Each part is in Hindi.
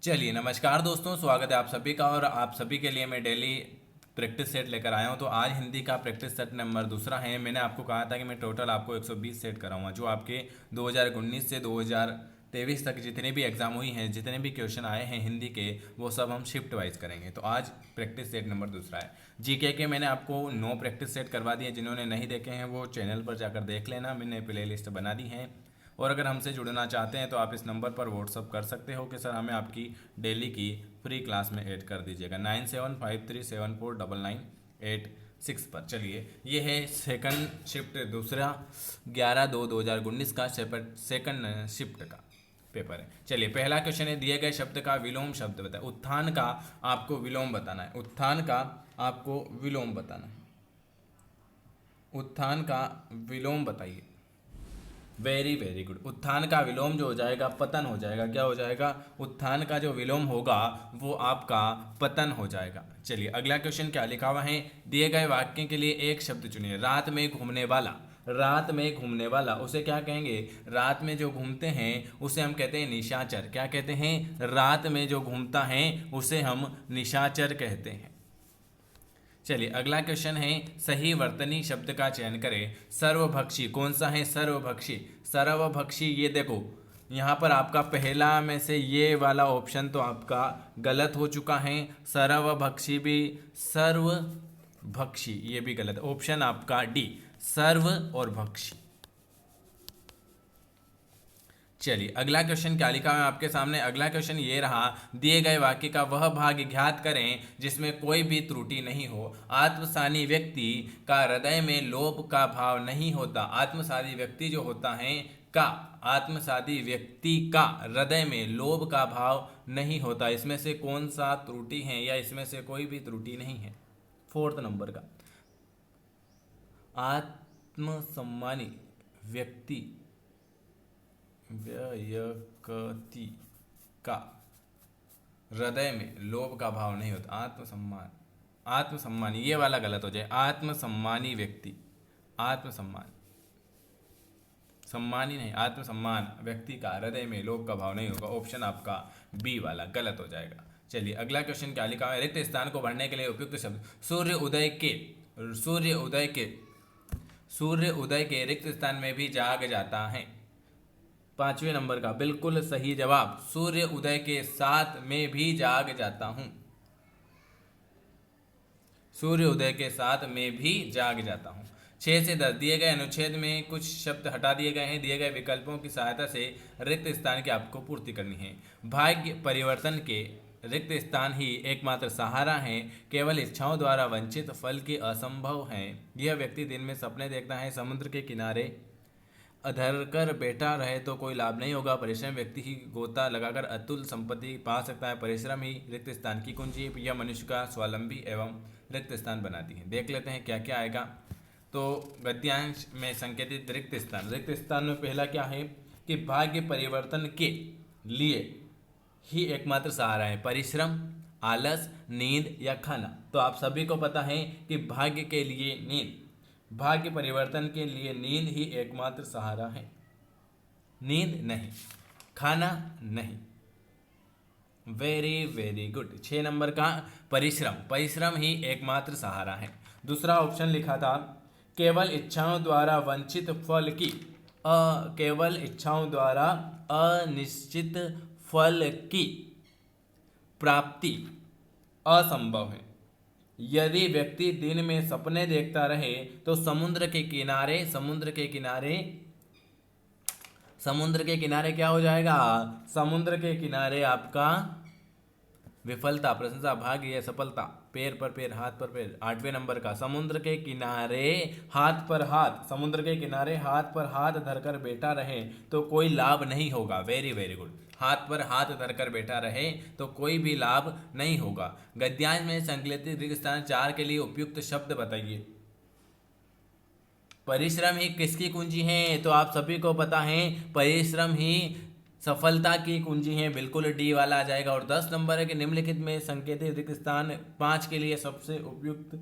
चलिए नमस्कार दोस्तों, स्वागत है आप सभी का। और आप सभी के लिए मैं डेली प्रैक्टिस सेट लेकर आया हूं। तो आज हिंदी का प्रैक्टिस सेट नंबर दूसरा है। मैंने आपको कहा था कि मैं टोटल आपको 120 सेट कराऊंगा, जो आपके 2019 से 2023 तक जितने भी एग्जाम हुई हैं, जितने भी क्वेश्चन आए हैं हिंदी के, वो सब हम शिफ्ट वाइज करेंगे। तो आज प्रैक्टिस सेट नंबर दूसरा है। जीके के मैंने आपको 9 प्रैक्टिस सेट करवा दिए। जिन्होंने नहीं देखे हैं वो चैनल पर जाकर देख लेना, मैंने प्ले लिस्ट बना दी है। और अगर हमसे जुड़ना चाहते हैं तो आप इस नंबर पर व्हाट्सअप कर सकते हो कि सर हमें आपकी डेली की फ्री क्लास में ऐड कर दीजिएगा 9753749986 पर। चलिए, ये है सेकंड शिफ्ट, दूसरा 11/2/2019 का सेकंड शिफ्ट का पेपर है। चलिए, पहला क्वेश्चन है, दिए गए शब्द का विलोम शब्द बताए। उत्थान का आपको विलोम बताना है। उत्थान का आपको विलोम बताना है। उत्थान का विलोम बताइए। Very very good. उत्थान का विलोम जो हो जाएगा पतन हो जाएगा। क्या हो जाएगा? उत्थान का जो विलोम होगा वो आपका पतन हो जाएगा। चलिए, अगला क्वेश्चन क्या लिखा हुआ है, दिए गए वाक्य के लिए एक शब्द चुनिए। रात में घूमने वाला। रात में घूमने वाला उसे क्या कहेंगे? रात में जो घूमते हैं उसे हम कहते हैं निशाचर। क्या कहते हैं? रात में जो घूमता है उसे हम निशाचर कहते हैं। चलिए, अगला क्वेश्चन है, सही वर्तनी शब्द का चयन करें। सर्वभक्षी कौन सा है? सर्वभक्षी। सर्वभक्षी, ये देखो यहाँ पर आपका पहला में से ये वाला ऑप्शन तो आपका गलत हो चुका है। सर्वभक्षी भी, सर्वभक्षी ये भी गलत। ऑप्शन आपका डी, सर्व और भक्षी। चलिए, अगला क्वेश्चन क्या लिखा है आपके सामने। अगला क्वेश्चन ये रहा, दिए गए वाक्य का वह भाग ज्ञात करें जिसमें कोई भी त्रुटि नहीं हो। आत्मसानी व्यक्ति का हृदय में लोभ का भाव नहीं होता। आत्मसानी व्यक्ति जो होता है का, आत्मसादी व्यक्ति का हृदय में लोभ का भाव नहीं होता। इसमें से कौन सा त्रुटि है, या इसमें से कोई भी त्रुटि नहीं है? 4th नंबर का, आत्मसम्मानी व्यक्ति व्यक्ति का हृदय में लोभ का भाव नहीं होता। आत्मसम्मान, आत्मसम्मानी ये वाला गलत हो जाए। आत्मसम्मानी व्यक्ति, आत्मसम्मान, सम्मानी नहीं, आत्मसम्मान व्यक्ति का हृदय में लोभ का भाव नहीं होगा। ऑप्शन आपका बी वाला गलत हो जाएगा। चलिए, अगला क्वेश्चन क्या लिखा है, रिक्त स्थान को भरने के लिए उपयुक्त शब्द। सूर्य उदय के, सूर्य उदय के, सूर्य उदय के रिक्त स्थान में भी जाग जाता है। 5वें नंबर का बिल्कुल सही जवाब, सूर्य उदय के साथ में भी जाग जाता हूं। सूर्य उदय के साथ में भी जाग जाता हूं। 6 से 10 दिए गए अनुच्छेद में कुछ शब्द हटा दिए गए हैं। दिए गए विकल्पों की सहायता से रिक्त स्थान की आपको पूर्ति करनी है। भाग्य परिवर्तन के रिक्त स्थान ही एकमात्र सहारा है। केवल इच्छाओं द्वारा वंचित फल की असंभव है। यह व्यक्ति दिन में सपने देखता है। समुद्र के किनारे अधर कर बैठा रहे तो कोई लाभ नहीं होगा। परिश्रम व्यक्ति ही गोता लगाकर अतुल संपत्ति पा सकता है। परिश्रम ही रिक्त स्थान की कुंजी है। यह मनुष्य का स्वावलंबी एवं रिक्त स्थान बनाती है। देख लेते हैं क्या क्या आएगा। तो गद्यांश में संकेतित रिक्त स्थान, रिक्त स्थान में पहला क्या है कि भाग्य परिवर्तन के लिए ही एकमात्र सहारा है। परिश्रम, आलस, नींद या खाना। तो आप सभी को पता है कि भाग्य के लिए नींद, भाग्य परिवर्तन के लिए नींद ही एकमात्र सहारा है। नींद नहीं, खाना नहीं। Very very good. 6 नंबर का परिश्रम, परिश्रम ही एकमात्र सहारा है। दूसरा ऑप्शन लिखा था, केवल इच्छाओं द्वारा वंचित फल की, केवल इच्छाओं द्वारा अनिश्चित फल की प्राप्ति असंभव है। यदि व्यक्ति दिन में सपने देखता रहे तो समुद्र के किनारे, समुद्र के किनारे, समुद्र के किनारे क्या हो जाएगा? समुद्र के किनारे आपका विफलता, प्रशंसा, भाग्य या सफलता। पैर पर पैर, हाथ पर पैर। 8वें नंबर का, समुद्र के किनारे हाथ पर हाथ, समुद्र के किनारे हाथ पर हाथ धरकर बैठा रहे तो कोई लाभ नहीं होगा। Very very good. हाथ पर हाथ धरकर बैठा रहे तो कोई भी लाभ नहीं होगा। गद्यांश में संकलित रिक्त स्थान 4 के लिए उपयुक्त शब्द बताइए। परिश्रम ही किसकी कुंजी है? तो आप सभी को पता है परिश्रम ही सफलता की कुंजी है। बिल्कुल डी वाला आ जाएगा। और 10 नंबर है कि निम्नलिखित में संकेतित रिक्त स्थान 5 के लिए सबसे उपयुक्त।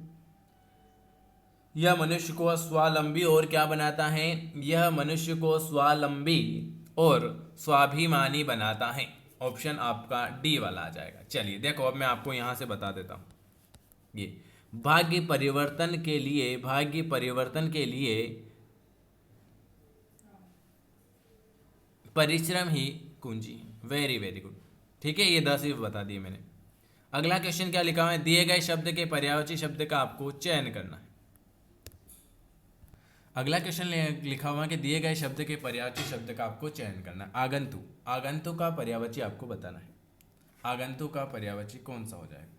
यह मनुष्य को स्वावलंबी और क्या बनाता है? यह मनुष्य को स्वावलंबी और स्वाभिमानी बनाता है। ऑप्शन आपका डी वाला आ जाएगा। चलिए देखो, अब मैं आपको यहां से बता देता हूं। ये भाग्य परिवर्तन के लिए परिश्रम ही कुंजी है। Very very good. ठीक है, ये 10 ही बता दिए मैंने। अगला क्वेश्चन क्या लिखा हुआ है, दिए गए शब्द के पर्यायवाची शब्द का आपको चयन करना है। अगला क्वेश्चन लिखा हुआ है कि दिए गए शब्द के पर्यायवाची शब्द का आपको चयन करना है। आगंतुक, आगंतुक का पर्यायवाची आपको बताना है। आगंतुक का पर्यायवाची कौन सा हो जाएगा?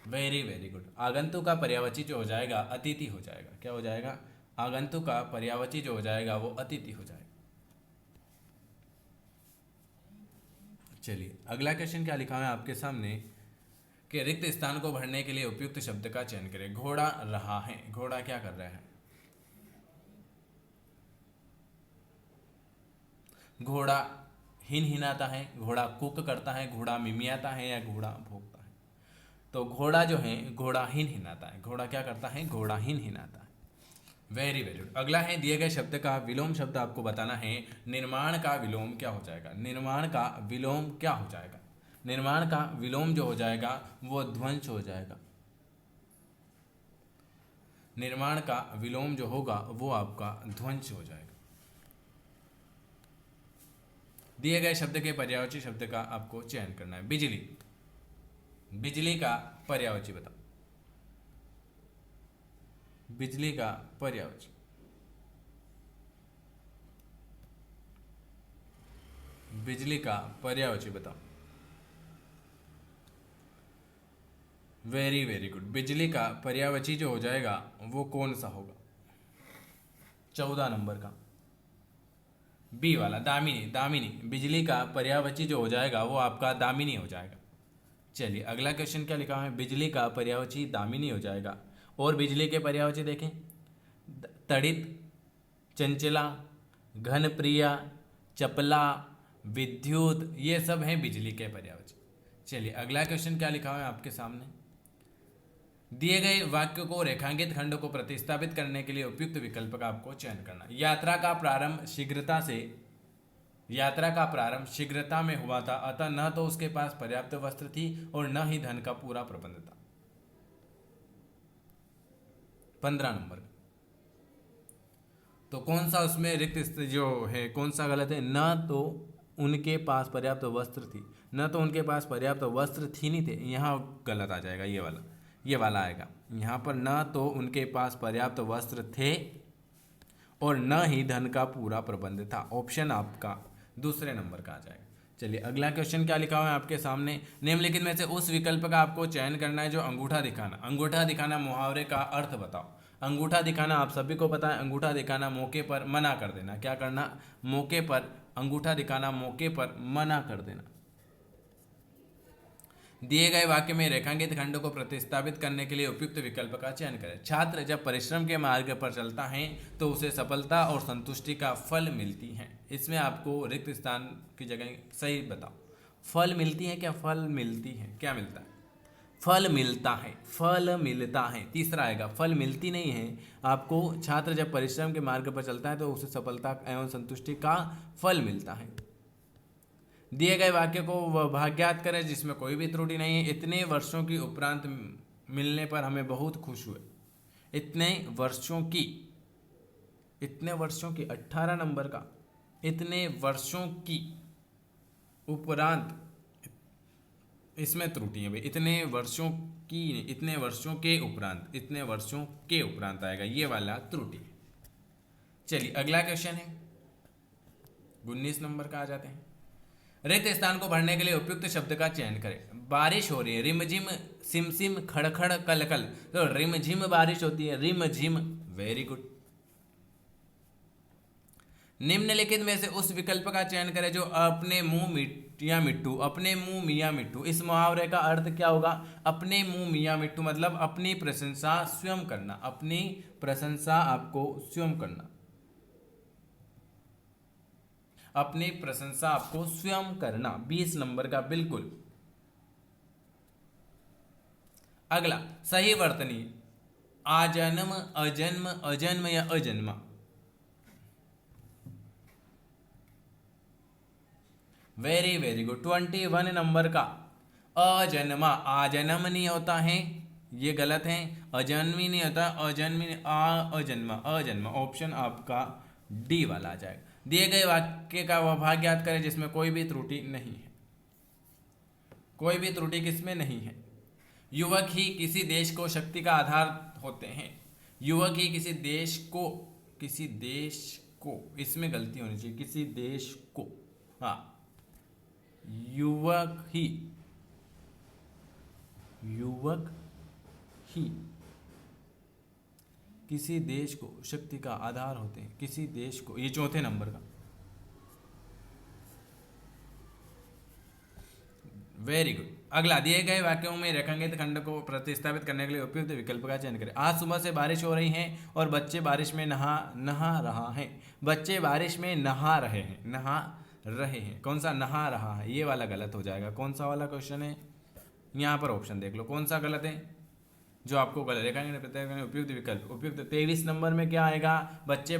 Very very good. आगंतुक का पर्यायवाची जो हो जाएगा अतिथि हो जाएगा। क्या हो जाएगा? आगंतुक का पर्यायवाची जो हो जाएगा वो अतिथि हो जाएगा। चलिए अगला क्वेश्चन क्या लिखा हुआ है आपके सामने कि रिक्त स्थान को भरने के लिए उपयुक्त शब्द का चयन करें। घोड़ा रहा है, घोड़ा क्या कर रहा है? घोड़ा हिनहिनाता है, घोड़ा कुक करता है, घोड़ा मिमियाता है या घोड़ा भोंकता है? तो घोड़ा जो है घोड़ा हिनहिनाता है। घोड़ा क्या करता है? घोड़ा हिनहिनाता है। Very very good. अगला है दिए गए शब्द का विलोम शब्द आपको बताना है। निर्माण का विलोम क्या हो जाएगा? निर्माण का विलोम क्या हो जाएगा? निर्माण का विलोम जो हो जाएगा वो ध्वंस हो जाएगा। निर्माण का विलोम जो होगा वो आपका ध्वंस हो जाएगा। दिए गए शब्द के पर्यायवाची शब्द का आपको चयन करना है। बिजली, बिजली का पर्यायवाची बताओ। बिजली का पर्यायवाची, बिजली का पर्यायवाची बताओ। Very very good. बिजली का पर्यायवाची जो हो जाएगा वो कौन सा होगा? 14 नंबर का बी वाला, दामिनी। दामिनी, बिजली का पर्यायवाची जो हो जाएगा वो आपका दामिनी हो जाएगा। चलिए अगला क्वेश्चन क्या लिखा है, बिजली का पर्यायवाची दामिनी हो जाएगा। और बिजली के पर्यायवाची देखें, तड़ित, चंचला, घनप्रिया, चपला, विद्युत, ये सब हैं बिजली के पर्यायवाची। चलिए अगला क्वेश्चन क्या लिखा हुआ है आपके सामने, दिए गए वाक्य को रेखांकित खंड को प्रतिस्थापित करने के लिए उपयुक्त विकल्प का आपको चयन करना। यात्रा का प्रारंभ शीघ्रता में हुआ था, अतः न तो उसके पास पर्याप्त वस्त्र थी और न ही धन का पूरा प्रबंध था। 15 नंबर। तो कौन सा उसमें रिक्त जो है कौन सा गलत है? न तो उनके पास पर्याप्त वस्त्र थी, न तो उनके पास पर्याप्त वस्त्र थी नहीं थे, यहाँ गलत आ जाएगा। ये वाला आएगा यहाँ पर। न तो उनके पास पर्याप्त वस्त्र थे और न ही धन का पूरा प्रबंध था। ऑप्शन आपका दूसरे नंबर का आ जाएगा। चलिए अगला क्वेश्चन क्या लिखा हुआ है आपके सामने, निम्नलिखित में से उस विकल्प का आपको चयन करना है जो अंगूठा दिखाना। अंगूठा दिखाना मुहावरे का अर्थ बताओ। अंगूठा दिखाना आप सभी को पता है, अंगूठा दिखाना मौके पर मना कर देना। क्या करना? मौके पर अंगूठा दिखाना, मौके पर मना कर देना। दिए गए वाक्य में रेखांकित खंड को प्रतिस्थापित करने के लिए उपयुक्त विकल्प का चयन करें। छात्र जब परिश्रम के मार्ग पर चलता है तो उसे सफलता और संतुष्टि का फल मिलती है। इसमें आपको रिक्त स्थान की जगह सही बताओ। फल मिलती है क्या? फल मिलती है, क्या मिलता है? फल मिलता है, फल मिलता है। तीसरा आएगा, फल मिलती नहीं है आपको। छात्र जब परिश्रम के मार्ग पर चलता है तो उसे सफलता एवं संतुष्टि का फल मिलता है। दिए गए वाक्य को वह भाग ज्ञात करें जिसमें कोई भी त्रुटि नहीं है। इतने वर्षों की उपरांत मिलने पर हमें बहुत खुश हुए। इतने वर्षों की 18 नंबर का, इतने वर्षों की उपरांत, इसमें त्रुटि है भाई। इतने वर्षों की, इतने वर्षों के उपरांत, इतने वर्षों के उपरांत आएगा, ये वाला त्रुटि। चलिए अगला क्वेश्चन है 19 नंबर का आ जाते हैं। रिक्त स्थान को भरने के लिए उपयुक्त शब्द का चयन करें। बारिश हो रही है, रिमझिम, सिमसिम, खड़खड़, कलकल। तो रिमझिम बारिश होती है, रिमझिम। Very good. निम्नलिखित में से उस विकल्प का चयन करें जो अपने मुंह मियाँ मिट्टू। अपने मुंह मियाँ मिट्टू, इस मुहावरे का अर्थ क्या होगा? अपने मुंह मियाँ मिट्टू मतलब अपनी प्रशंसा स्वयं करना। अपनी प्रशंसा आपको स्वयं करना, अपनी प्रशंसा आपको स्वयं करना। 20 नंबर का बिल्कुल। अगला सही वर्तनी, आजन्म, अजन्म, अजन्म या अजन्मा। Very very good. 21 नंबर का अजन्मा, आजन्म नहीं होता है, ये गलत है। अजन्मी नहीं होता, अजन्मी अजन्मा, अजन्मा। ऑप्शन आपका डी वाला आ जाएगा। दिए गए वाक्य का वह भाग ज्ञात करें जिसमें कोई भी त्रुटि नहीं है। कोई भी त्रुटि किसमें नहीं है? युवक ही किसी देश को शक्ति का आधार होते हैं। युवक ही किसी देश को, किसी देश को, इसमें गलती होनी चाहिए, किसी देश को, हाँ, युवक ही, युवक ही किसी देश को शक्ति का आधार होते हैं। किसी देश को, ये चौथे नंबर का। Very good. अगला, दिए गए वाक्यों में रेखांकित खंड को प्रतिस्थापित करने के लिए उपयुक्त विकल्प का चयन करें। आज सुबह से बारिश हो रही है और बच्चे बारिश में नहा नहा रहा है। बच्चे बारिश में नहा रहे हैं, नहा रहे हैं, कौन सा नहा रहा है, ये वाला गलत हो जाएगा। कौन सा वाला क्वेश्चन है, यहाँ पर ऑप्शन देख लो कौन सा गलत है जो आपको गलत। रेखांकित उपयुक्त विकल्प, उपयुक्त 23 नंबर में क्या आएगा? बच्चे